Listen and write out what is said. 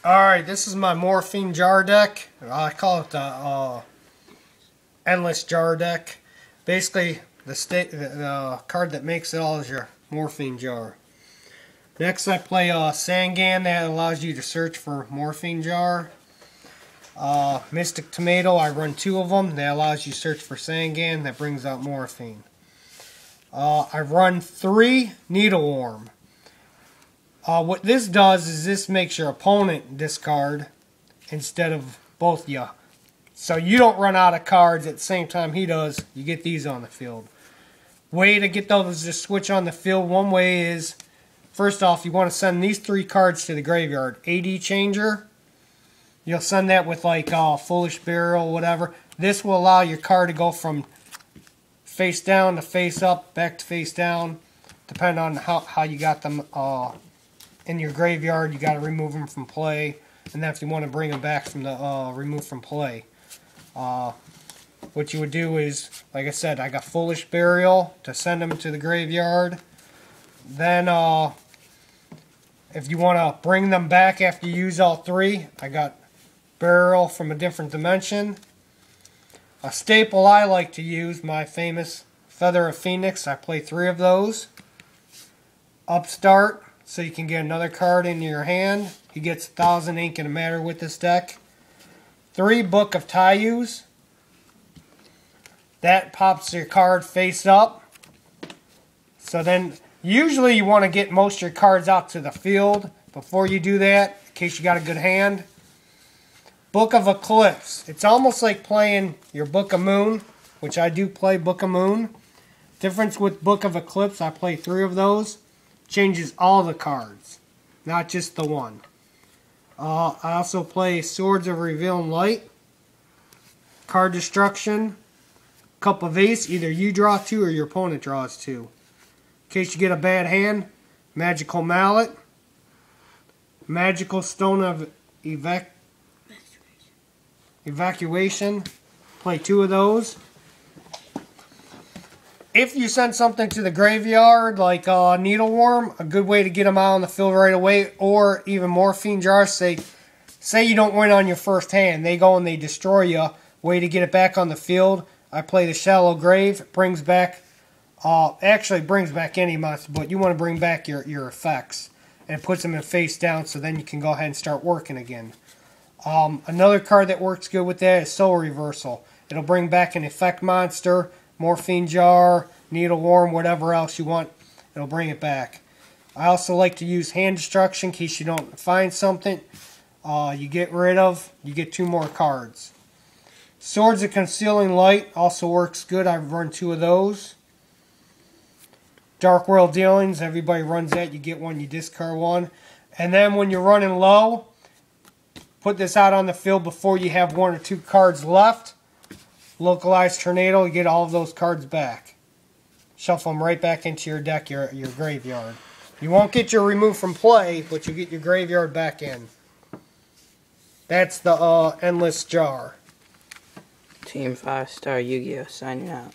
Alright, this is my morphing jar deck. I call it the endless jar deck. Basically, the card that makes it all is your morphing jar. Next, I play Sangan. That allows you to search for morphing jar. Mystic Tomato, I run 2 of them. That allows you to search for Sangan. That brings out morphine. I run 3 Needleworm. What this does is this makes your opponent discard instead of both you. So you don't run out of cards at the same time he does. You get these on the field. Way to get those to switch on the field. One way is, first off, you want to send these 3 cards to the graveyard. AD Changer. You'll send that with like Foolish Burial, whatever. This will allow your card to go from face down to face up, back to face down. Depending on how you got them in your graveyard, you got to remove them from play. And then if you want to bring them back from the remove from play. What you would do is, like I said, I got Foolish Burial to send them to the graveyard. Then if you want to bring them back after you use all 3, I got Burial from a Different Dimension. A staple I like to use, my famous Feather of Phoenix. I play 3 of those. Upstart, so you can get another card in your hand. He gets 1,000 ink in a matter with this deck. 3 Book of Tayus. That pops your card face up. So then, usually you want to get most of your cards out to the field before you do that, in case you got a good hand. Book of Eclipse. It's almost like playing your Book of Moon, which I do play Book of Moon. Difference with Book of Eclipse, I play 3 of those. Changes all the cards, not just the one. I also play Swords of Revealing Light. Card Destruction. Cup of Ace. Either you draw 2 or your opponent draws 2. In case you get a bad hand, Magical Mallet. Magical Stone of Evacuation. Play 2 of those. If you send something to the graveyard, like Needleworm, a good way to get them out on the field right away, or even Morphine Jars, say you don't win on your first hand, they go and they destroy you, way to get it back on the field. I play the Shallow Grave. It brings back, actually brings back any monster, but you want to bring back your effects, and it puts them in face down, so then you can go ahead and start working again. Another card that works good with that is Soul Reversal. It'll bring back an effect monster, Morphine Jar, Needleworm, whatever else you want, it'll bring it back. I also like to use Hand Destruction in case you don't find something you get rid of. You get 2 more cards. Swords of Concealing Light also works good. I've run 2 of those. Dark World Dealings, everybody runs that. You get 1, you discard 1. And then when you're running low, put this out on the field before you have 1 or 2 cards left. Localized Tornado, you get all of those cards back. Shuffle them right back into your deck, your graveyard. You won't get your remove from play, but you get your graveyard back in. That's the Endless Jar. Team 5 Star Yu-Gi-Oh! Signing out.